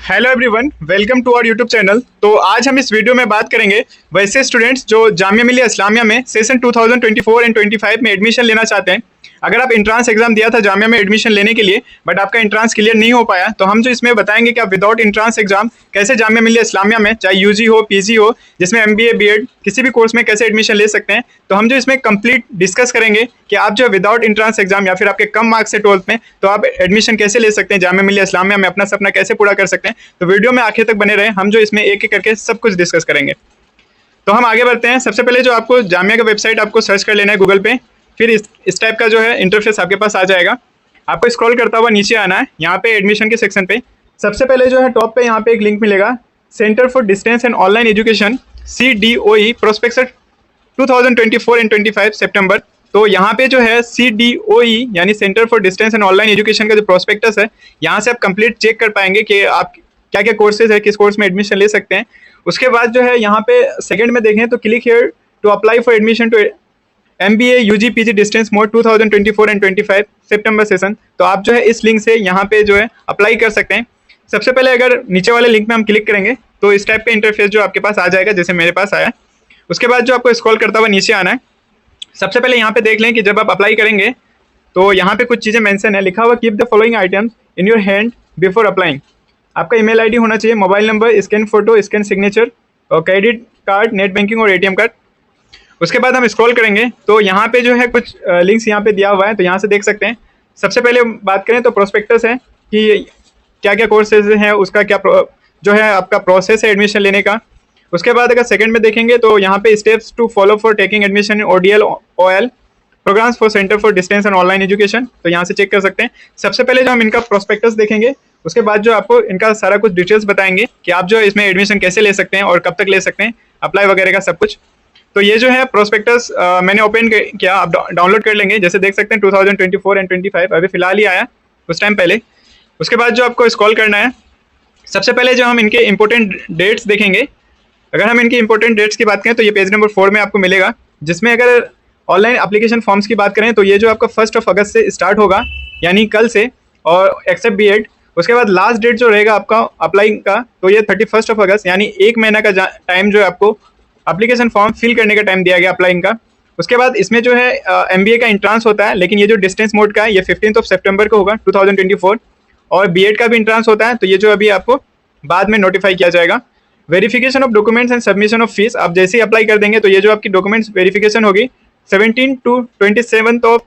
Hello everyone, welcome to our YouTube channel. तो आज हम इस वीडियो में बात करेंगे वैसे स्टूडेंट्स जो जामिया मिलिया इस्लामिया में सेशन 2024 एंड 25 में एडमिशन लेना चाहते हैं। अगर आप इंट्रांस एग्जाम दिया था जामिया में एडमिशन लेने के लिए बट आपका इंट्रांस क्लियर नहीं हो पाया, तो हम जो इसमें बताएंगे कि आप विदाउट इंट्रांस एग्जाम कैसे जामिया मिलिया इस्लामिया में, चाहे यूजी हो पीजी हो, जिसमें एमबीए बीएड किसी भी कोर्स में कैसे एडमिशन ले सकते हैं। तो हम जो इसमें कंप्लीट डिस्कस करेंगे कि आप जो विदाउट इंट्रांस एग्जाम या फिर आपके कम मार्क्स से 12th में, तो आप एडमिशन कैसे ले सकते हैं जामिया मिलिया इस्लामिया में, अपना सपना कैसे पूरा कर सकते हैं। तो वीडियो में आखिर तक बने रहे, हम जो इसमें एक एक करके सब कुछ डिस्कस करेंगे। तो हम आगे बढ़ते हैं। सबसे पहले जो आपको जामिया का वेबसाइट आपको सर्च कर लेना है गूगल पे, फिर इस टाइप का जो है इंटरफेस आपके पास आ जाएगा। आपको स्क्रॉल करता हुआ नीचे आना है, यहाँ पे एडमिशन के सेक्शन पे सबसे पहले जो है टॉप पे यहाँ पे एक लिंक मिलेगा, centre for distance and online education CDOE prospectus 2024 and 25 सितंबर। तो यहाँ पे जो है CDOE यानी centre for distance and online education का जो प्रोस्पेक्टस है, यहाँ से आप कंप्लीट चेक कर पाएंगे कि आप क्या क्या कोर्सेज है, किस कोर्स में एडमिशन ले सकते हैं। उसके बाद जो है यहाँ पे सेकंड में देखें तो click here to apply for admission to MBA UG PG distance mode 2024 and 25 सितंबर सेशन। तो आप जो है इस लिंक से यहाँ पे जो है अप्लाई कर सकते हैं। सबसे पहले अगर नीचे वाले लिंक में हम क्लिक करेंगे तो इस टाइप का इंटरफेस जो आपके पास आ जाएगा, जैसे मेरे पास आया। उसके बाद जो आपको स्क्रॉल करता हुआ नीचे आना है, सबसे पहले यहाँ पे देख लें कि जब आप अप्लाई करेंगे तो यहाँ पे कुछ चीज़ें मेंशन है, लिखा हुआ keep the following items in your hand before applying. आपका ईमेल आईडी होना चाहिए, mobile number, scan photo, scan signature और क्रेडिट कार्ड, नेट बैंकिंग और ATM कार्ड। उसके बाद हम स्क्रॉल करेंगे तो यहाँ पे जो है कुछ लिंक्स यहाँ पे दिया हुआ है, तो यहाँ से देख सकते हैं। सबसे पहले बात करें तो प्रोस्पेक्टस है कि क्या क्या कोर्सेज हैं, उसका क्या जो है आपका प्रोसेस है एडमिशन लेने का। उसके बाद अगर सेकंड में देखेंगे तो यहाँ पे steps to follow for taking admission in ODL OL programmes for centre for distance and online education, तो यहाँ से चेक कर सकते हैं। सबसे पहले जो हम इनका प्रोस्पेक्टस देखेंगे, उसके बाद जो आपको इनका सारा कुछ डिटेल्स बताएंगे कि आप जो इसमें एडमिशन कैसे ले सकते हैं और कब तक ले सकते हैं, अप्लाई वगैरह का सब कुछ। तो ये जो है प्रोस्पेक्टस मैंने ओपन किया, आप डाउनलोड कर लेंगे। जैसे देख सकते हैं 2024 एंड 25 अभी फिलहाल ही आया उस टाइम पहले। उसके बाद जो आपको स्क्रॉल करना है, सबसे पहले जो हम इनके इंपॉर्टेंट डेट्स देखेंगे। अगर हम इनकी इंपॉर्टेंट डेट्स की बात करें तो ये पेज नंबर 4 में आपको मिलेगा, जिसमें अगर ऑनलाइन एप्लीकेशन फॉर्म्स की बात करें तो ये जो आपका 1 अगस्त से स्टार्ट होगा, यानी कल से, और एक्सेप्ट बीएड। उसके बाद लास्ट डेट जो रहेगा आपका अप्लाई का, तो ये 31 अगस्त, यानी 1 महीना का टाइम जो है आपको एप्लीकेशन फॉर्म फिल करने का टाइम दिया गया अप्लाइंग का। उसके बाद इसमें जो है MBA का इंट्रांस होता है, लेकिन ये जो डिस्टेंस मोड का है ये 15 सितंबर को होगा 2024, और बीएड का भी इंट्रांस होता है, तो ये जो अभी आपको बाद में नोटिफाई किया जाएगा। Verification of documents and submission of fees, आप जैसे ही अप्लाई कर देंगे तो ये जो आपकी डॉक्यूमेंट्स वेरिफिकेशन होगी 17 to 27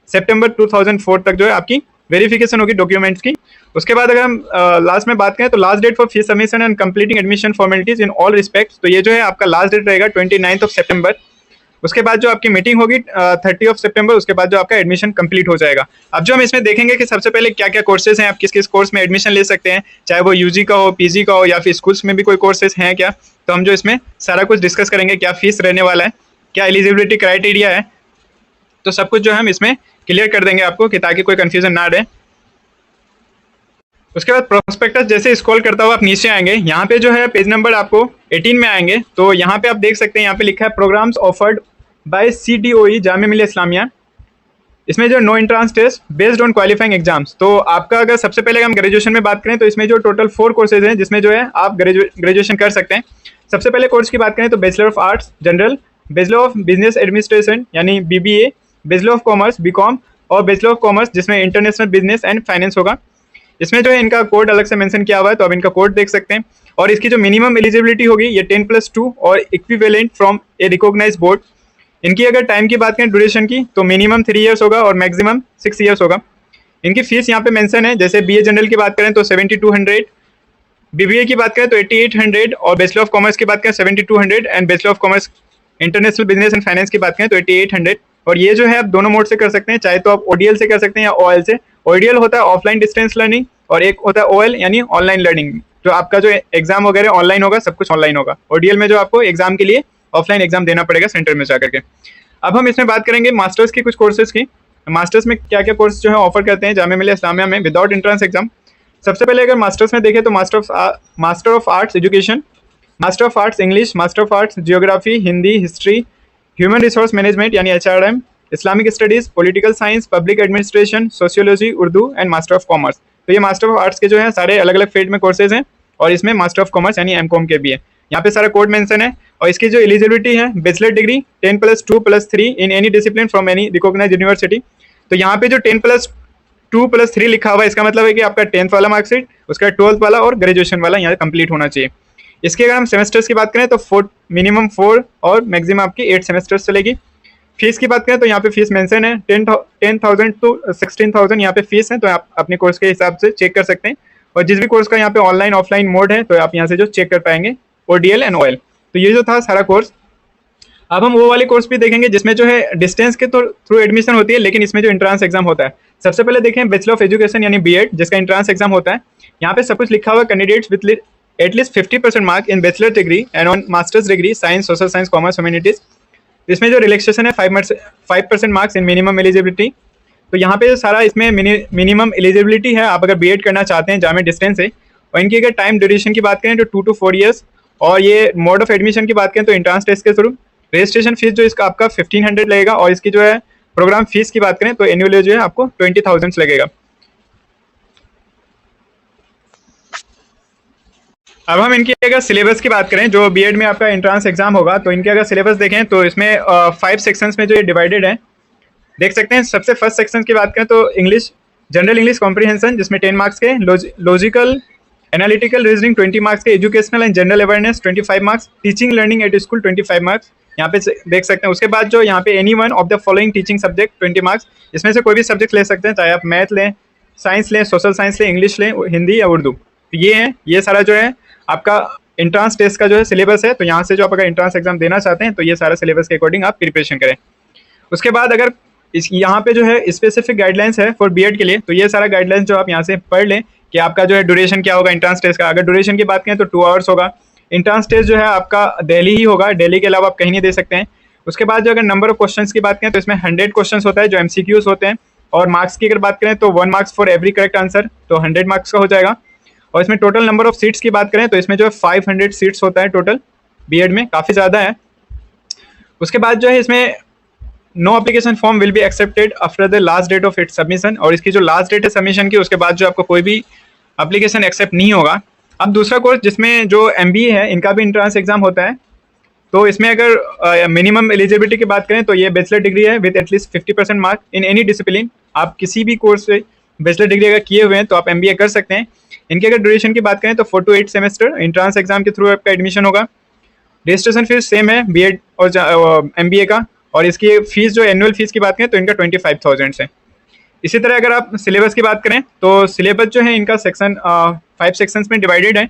सितंबर 2004 तक जो है आपकी वेरिफिकेशन होगी डॉक्यूमेंट्स की। उसके बाद अगर हम लास्ट में बात करें तो last date for fees submission and completing admission formalities in all respects, तो ये जो है आपका लास्ट डेट रहेगा 29 सितंबर। उसके बाद जो आपकी मीटिंग होगी 30 सितंबर, उसके बाद जो आपका एडमिशन कंप्लीट हो जाएगा। अब जो हम इसमें देखेंगे कि सबसे पहले क्या क्या कोर्सेज हैं, आप किस किस कोर्स में एडमिशन ले सकते हैं, चाहे वो यूजी का हो, पीजी का हो, या फिर स्कूल्स में भी कोई कोर्सेज हैं क्या। तो हम जो इसमें सारा कुछ डिस्कस करेंगे, क्या फीस रहने वाला है, क्या एलिजिबिलिटी क्राइटेरिया है, तो सब कुछ जो हम इसमें क्लियर कर देंगे आपको, कि ताकि कोई कंफ्यूजन ना रहे। उसके बाद प्रोस्पेक्टस जैसे स्क्रॉल करता हुआ आप नीचे आएंगे, यहाँ पे जो है पेज नंबर आपको 18 में आएंगे, तो यहाँ पे आप देख सकते हैं, यहाँ पे लिखा है programmes offered by CDOE Jamia Millia Islamia. इसमें जो no entrance test based on qualifying exams, तो आपका अगर सबसे पहले हम ग्रेजुएशन में बात करें तो इसमें जो टोटल 4 कोर्सेज हैं जिसमें जो है आप ग्रेजुएशन कर सकते हैं। सबसे पहले कोर्स की बात करें तो bachelor of arts general, bachelor of business administration यानी BBA, bachelor of commerce BCom, और बैचलर ऑफ कॉमर्स जिसमें इंटरनेशनल बिजनेस एंड फाइनेंस होगा। इसमें जो है इनका कोड अलग से मेंशन किया हुआ है, तो आप इनका कोड देख सकते हैं। और इसकी जो मिनिमम एलिजिबिलिटी होगी ये 10+2 और equivalent from a recognised board. इनकी अगर टाइम की बात करें ड्यूरेशन की, तो मिनिमम 3 ईयर्स होगा और मैक्सिमम 6 ईयर्स होगा। इनकी फीस यहाँ पे मेंशन है, जैसे BA जनरल की बात करें तो 7200, BBA की बात करें तो 8800, और बैचलर ऑफ कॉमर्स की बात करें 7200, and bachelor of commerce international business and finance की बात करें तो 8800। और ये जो है आप दोनों मोड से कर सकते हैं, चाहे तो आप ODL से कर सकते हैं या OL से। ODL होता है ऑफलाइन डिस्टेंस लर्निंग, और एक होता है OL यानी ऑनलाइन लर्निंग, जो आपका जो एग्जाम वगैरह ऑनलाइन होगा, सब कुछ ऑनलाइन होगा। ODL में जो आपको एग्जाम के लिए ऑफलाइन एग्जाम देना पड़ेगा सेंटर में जाकर के। अब हम इसमें बात करेंगे मास्टर्स की कुछ कोर्सेज की, मास्टर्स में क्या क्या कोर्स जो है ऑफर करते हैं जामिया मिलिया इस्लामिया में विदाउट एंट्रेंस एग्जाम। सबसे पहले अगर मास्टर्स में देखें तो master of arts education, master of arts English, master of arts geography, Hindi, history, human resource management यानी HRM, Islamic studies, political science, public administration, sociology, Urdu, and master of commerce. तो ये master of arts के जो है सारे अलग अलग field में कोर्सेज हैं। और इसमें मास्टर ऑफ कॉमर्स यानी एमकॉम के भी है। यहाँ पे सारा कोड मेंशन है। और इसकी जो एलिजिबिलिटी है, bachelor degree 10+2+3 in any discipline from any recognised university. तो यहाँ पे जो 10+2+3 लिखा हुआ है, इसका मतलब है कि आपका 10th वाला मार्कशीट, उसका 12th वाला और ग्रेजुएशन वाला यहाँ कंप्लीट होना चाहिए। इसके अगर हम सेमेस्टर्स की बात करें तो मिनिमम 4 और मैक्सिमम आपकी 8 सेमेस्टर्स चलेगी। फीस की बात करें तो यहाँ पे फीस मेंशन है 10,000 टू 16,000 यहाँ पे फीस है, तो आप अपने कोर्स के हिसाब से चेक कर सकते हैं। और जिस भी कोर्स का यहाँ पे ऑनलाइन ऑफलाइन मोड है तो आप यहाँ से जो चेक कर पाएंगे ODL एंड OL। तो ये जो था सारा कोर्स। अब हम वो वाले कोर्स भी देखेंगे जिसमें जो है डिस्टेंस के थ्रू एडमिशन होती है, लेकिन इसमें जो एंट्रांस एग्जाम होता है। सबसे पहले देखें बैचलर ऑफ एजुकेशन यानी BEd, जिसका एंट्रांस एग्जाम होता है। यहाँ पे सब कुछ लिखा हुआ है, candidates with at least 50% mark in bachelor degree and on masters degree science, social science, commerce, humanities. इसमें जो रिलैक्सेशन है 5% मार्क्स इन मिनिमम एलिजिबिलिटी। तो यहाँ पे सारा इसमें मिनिमम एलिजिबिलिटी है। आप अगर BEd करना चाहते हैं जामे डिस्टेंस से, और इनकी अगर टाइम ड्यूरेशन की बात करें तो 2 to 4 ईयर्स। और ये मोड ऑफ एडमिशन की बात करें तो एंट्रांस टेस्ट के थ्रू। रजिस्ट्रेशन फीस जो इसका आपका 1500 लगेगा, और इसकी जो है प्रोग्राम फीस की बात करें तो एनुअली जो है आपको 20,000 लगेगा। अब हम इनकी अगर सिलेबस की बात करें, जो BEd में आपका एंट्रांस एग्जाम होगा, तो इनके अगर सिलेबस देखें तो इसमें 5 सेक्शंस में जो ये डिवाइडेड है, देख सकते हैं। सबसे फर्स्ट सेक्शन की बात करें तो इंग्लिश, जनरल इंग्लिश कॉम्प्रिहेंशन, जिसमें 10 मार्क्स के, लॉजिकल एनालिटिकल रीजनिंग 20 मार्क्स के, educational and general awareness 25 marks, teaching learning at school 25 marks यहाँ पे देख सकते हैं। उसके बाद जो यहाँ पे any one of the following teaching subject 20 marks, इसमें से कोई भी सब्जेक्ट ले सकते हैं, चाहे आप मैथ लें, साइंस लें, सोशल साइंस लें, इंग्लिश लें, हिंदी या उर्दू। तो ये है, ये सारा जो है आपका एंट्रांस टेस्ट का जो है सिलेबस है। तो यहाँ से जो आप अगर एंट्रांस एग्जाम देना चाहते हैं तो ये सारा सिलेबस के अकॉर्डिंग आप प्रिपरेशन करें। उसके बाद अगर यहाँ पे जो है स्पेसिफिक गाइडलाइंस है फॉर BEd के लिए, तो ये सारा गाइडलाइंस जो आप यहाँ से पढ़ लें कि आपका जो है ड्यूरेशन क्या होगा एंट्रांस टेस्ट का। अगर ड्यूरेशन की बात करें तो 2 आवर्स होगा। एंट्रांस टेस्ट जो है आपका दिल्ली ही होगा, दिल्ली के अलावा आप कहीं नहीं दे सकते हैं। उसके बाद जो अगर नंबर ऑफ क्वेश्चंस की बात करें तो इसमें 100 क्वेश्चंस होता है जो MCQs होते हैं। और मार्क्स की अगर बात करें तो 1 marks for every correct answer, तो 100 मार्क्स का हो जाएगा। और इसमें टोटल नंबर ऑफ सीट्स की बात करें तो इसमें जो है 500 सीट्स होता है टोटल BEd में, काफ़ी ज़्यादा है। उसके बाद जो है इसमें no application form will be accepted after the last date of its submission, और इसकी जो लास्ट डेट है सबमिशन की, उसके बाद जो आपको कोई भी एप्लीकेशन एक्सेप्ट नहीं होगा। अब दूसरा कोर्स जिसमें जो MBA है, इनका भी एंट्रांस एग्जाम होता है। तो इसमें अगर मिनिमम एलिजिबिलिटी की बात करें तो ये बैचलर डिग्री है with at least 50% mark in any discipline. आप किसी भी कोर्स से बैचलर डिग्री अगर किए हुए हैं तो आप MBA कर सकते हैं। इनकी अगर ड्यूरेशन की बात करें तो 4 to 8 सेमेस्टर एंट्रांस एग्जाम के थ्रू आपका एडमिशन होगा। रजिस्ट्रेशन फीस सेम है BEd और MBA का। और इसकी फीस जो एनुअल फीस की बात करें तो इनका 25,000 है। इसी तरह अगर आप सिलेबस की बात करें तो सिलेबस जो है इनका 5 सेक्शंस में डिवाइडेड है।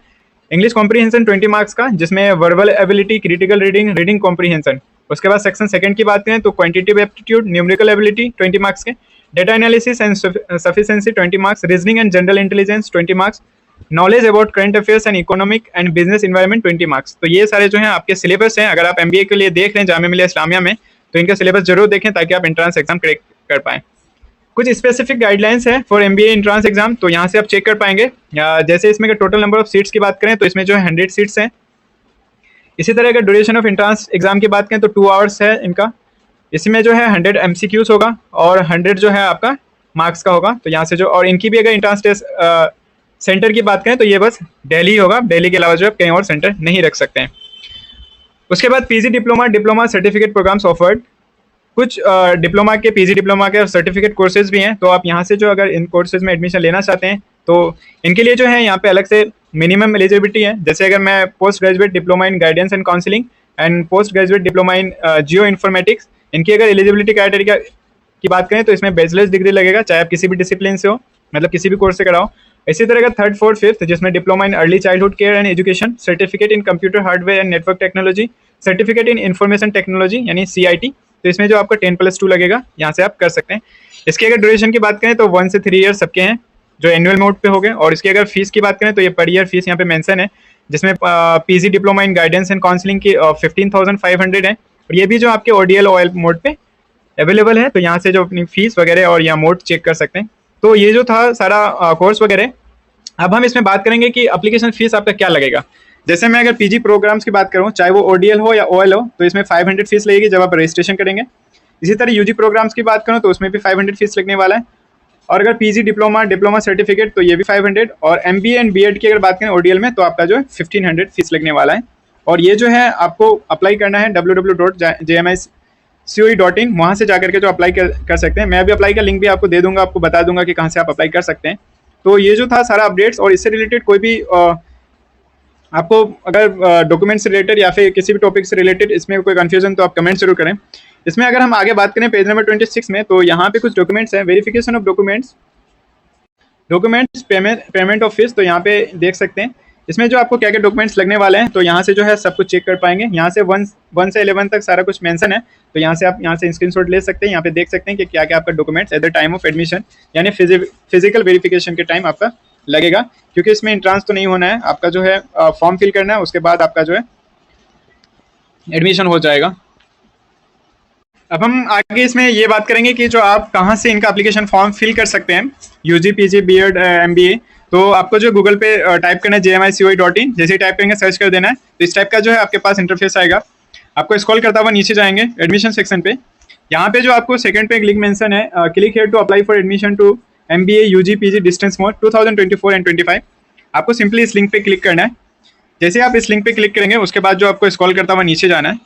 इंग्लिश कॉम्प्रीहेंशन 20 मार्क्स का, जिसमें verbal ability, critical reading, reading comprehension. उसके बाद सेक्शन सेकंड की बात करें तो quantitative aptitude, numerical ability 20 marks के, data analysis and sufficiency 20 marks, reasoning and general intelligence 20 marks, knowledge about current affairs and economic and business environment 20 marks. तो ये सारे जो हैं आपके सिलेबस हैं। अगर आप MBA के लिए देख रहे हैं जामिया मिलिया इस्लामिया में, तो इनका सिलेबस जरूर देखें ताकि आप एंट्रांस एग्जाम क्रैक कर पाएँ। कुछ स्पेसिफिक गाइडलाइंस है फॉर MBA एंट्रांस एग्जाम, तो यहाँ से आप चेक कर पाएंगे। जैसे इसमें टोटल नंबर ऑफ सीट्स की बात करें तो इसमें जो है 100 सीट्स हैं। इसी तरह अगर ड्यूरेशन ऑफ एंट्रांस एग्जाम की बात करें तो 2 आवर्स है इनका। इसमें जो है 100 MCQs होगा और 100 जो है आपका मार्क्स का होगा। तो यहाँ से जो, और इनकी भी अगर एंट्रांस टेस्ट सेंटर की बात करें तो ये बस दिल्ली होगा, दिल्ली के अलावा जो है कहीं और सेंटर नहीं रख सकते हैं। उसके बाद PG diploma certificate programmes offered. कुछ डिप्लोमा के, PG डिप्लोमा के सर्टिफिकेट कोर्सेज भी हैं। तो आप यहाँ से जो अगर इन कोर्सेज में एडमिशन लेना चाहते हैं तो इनके लिए जो है यहाँ पे अलग से मिनिमम एलिजिबिलिटी है। जैसे अगर मैं post graduate diploma in guidance and counselling and post graduate diploma in geo informatics, इनकी अगर एलिजिबिलिटी क्राइटेरिया की बात करें तो इसमें बैचलर्स डिग्री लगेगा, चाहे आप किसी भी डिसिप्लिन से हो, मतलब किसी भी कोर्स से कराओ। इसी तरह का 3rd, 4th, 5th जिसमें diploma in early childhood care and education, certificate in computer hardware and network technology, certificate in information technology यानी CIT। तो इसमें जो आपका 10+2 लगेगा, यहाँ से आप कर सकते हैं। इसकी अगर ड्यूरेशन की बात करें तो 1 से 3 ईयर्स सबके हैं जो एनुअल मोड पे हो गए। और इसकी अगर फीस की बात करें तो ये पर ईयर फीस यहाँ पे मेंशन है, जिसमें PG diploma in guidance and counselling की 15,500 है। और ये भी जो आपके ODL OL मोड पे अवेलेबल है। तो यहाँ से जो अपनी फीस वगैरह और यहाँ मोड चेक कर सकते हैं। तो ये जो था सारा कोर्स वगैरह। अब हम इसमें बात करेंगे कि एप्लीकेशन फीस आपका क्या लगेगा। जैसे मैं अगर PG प्रोग्राम्स की बात करूँ, चाहे वो ODL हो या OL हो, तो इसमें 500 फीस लगेगी जब आप रजिस्ट्रेशन करेंगे। इसी तरह UG प्रोग्राम्स की बात करूँ तो उसमें भी 500 फीस लगने वाला है। और अगर पीजी डिप्लोमा सर्टिफिकेट तो ये भी 500, और एमबीए एंड बीएड की अगर बात करें ओडीएल में तो आपका जो है 1500 फीस लगने वाला है। और ये जो है आपको अप्लाई करना है www.jmicoe.in, वहाँ से जाकर के जो अप्लाई कर सकते हैं। मैं अभी अप्लाई का लिंक भी आपको दे दूंगा, आपको बता दूंगा कि कहाँ से आप अप्लाई कर सकते हैं। तो ये जो था सारा अपडेट्स, और इससे रिलेटेड कोई भी आपको अगर डॉक्यूमेंट से रिलेटेड या फिर किसी भी टॉपिक से रिलेटेड इसमें कोई कन्फ्यूजन तो आप कमेंट जरूर करें। इसमें अगर हम आगे बात करें पेज नंबर 26 में, तो यहाँ पे कुछ डॉक्यूमेंट्स हैं, verification of documents payment of fees. तो यहाँ पे देख सकते हैं इसमें जो आपको क्या क्या डॉक्यूमेंट्स लगने वाले हैं, तो यहाँ से जो है सब कुछ चेक कर पाएंगे। यहाँ से 1 से 11 तक सारा कुछ मेंशन है, तो यहाँ से आप यहाँ से स्क्रीनशॉट ले सकते हैं। यहाँ पे देख सकते हैं कि क्या क्या आपका documents at the time of admission यानी फिजिकल वेरिफिकेशन के टाइम आपका लगेगा, क्योंकि इसमें इंट्रांस तो नहीं होना है, आपका जो है फॉर्म फिल करना है, उसके बाद आपका जो है एडमिशन हो जाएगा। अब हम आगे इसमें ये बात करेंगे कि जो आप कहाँ से इनका एप्लीकेशन फॉर्म फिल कर सकते हैं, यूजी पीजी बीएड एमबीए। तो आपको जो गूगल पे टाइप करना है jmicoe.in, जैसे ही टाइप करेंगे सर्च कर देना है, तो इस टाइप का जो है आपके पास इंटरफेस आएगा। आपको स्क्रॉल करता हुआ नीचे जाएंगे एडमिशन सेक्शन पे, यहाँ पे जो आपको सेकंड पे एक लिंक मेंशन है, click here to apply for admission to MBA UG PG distance mode 2024 and 25। आपको सिंपली इस लिंक पे क्लिक करना है। जैसे आप इस लिंक पे क्लिक करेंगे उसके बाद जो आपको स्क्रॉल करता हुआ नीचे जाना है,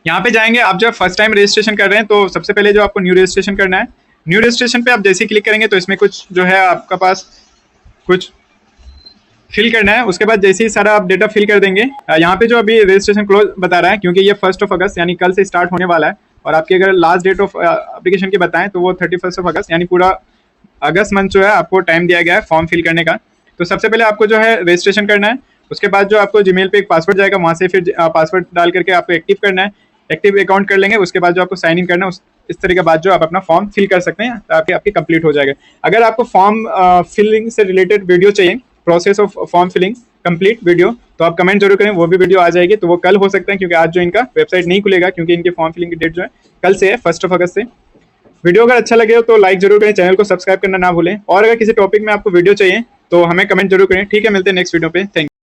यहाँ पे जाएंगे। आप जब फर्स्ट टाइम रजिस्ट्रेशन कर रहे हैं तो सबसे पहले जो आपको न्यू रजिस्ट्रेशन करना है, न्यू रजिस्ट्रेशन पे आप जैसे ही क्लिक करेंगे तो इसमें कुछ जो है आपका पास कुछ फिल करना है। उसके बाद जैसे ही सारा आप डेटा फिल कर देंगे, यहाँ पे जो अभी रजिस्ट्रेशन क्लोज बता रहा है, क्योंकि ये 1 अगस्त यानी कल से स्टार्ट होने वाला है, और आपकी अगर लास्ट डेट ऑफ एप्लीकेशन की बताएं तो वो 31 अगस्त यानी पूरा अगस्त मंथ जो है आपको टाइम दिया गया है फॉर्म फिल करने का। तो सबसे पहले आपको जो है रजिस्ट्रेशन करना है। उसके बाद जो आपको जीमेल पे एक पासवर्ड जाएगा, वहाँ से फिर पासवर्ड डाल करके आपको एक्टिव करना है। एक्टिव अकाउंट कर लेंगे, उसके बाद जो आपको साइन इन करना है, इस तरह के बाद जो आप अपना फॉर्म फिल कर सकते हैं, ताकि आपकी कंप्लीट हो जाएगा। अगर आपको फॉर्म फिलिंग से रिलेटेड वीडियो चाहिए, process of form filling complete video, तो आप कमेंट जरूर करें, वो भी वीडियो आ जाएगी। तो वो कल हो सकता है, क्योंकि आज जो इनका वेबसाइट नहीं खुलेगा, क्योंकि इनके फॉर्म फिलिंग की डेट जो है कल से है 1 अगस्त से। वीडियो अगर अच्छा लगे तो लाइक जरूर करें, चैनल को सब्सक्राइब करना ना भूलें, और अगर किसी टॉपिक में आपको वीडियो चाहिए तो हमें कमेंट जरूर करें। ठीक है, मिलते हैं नेक्स्ट वीडियो पे। Thank you.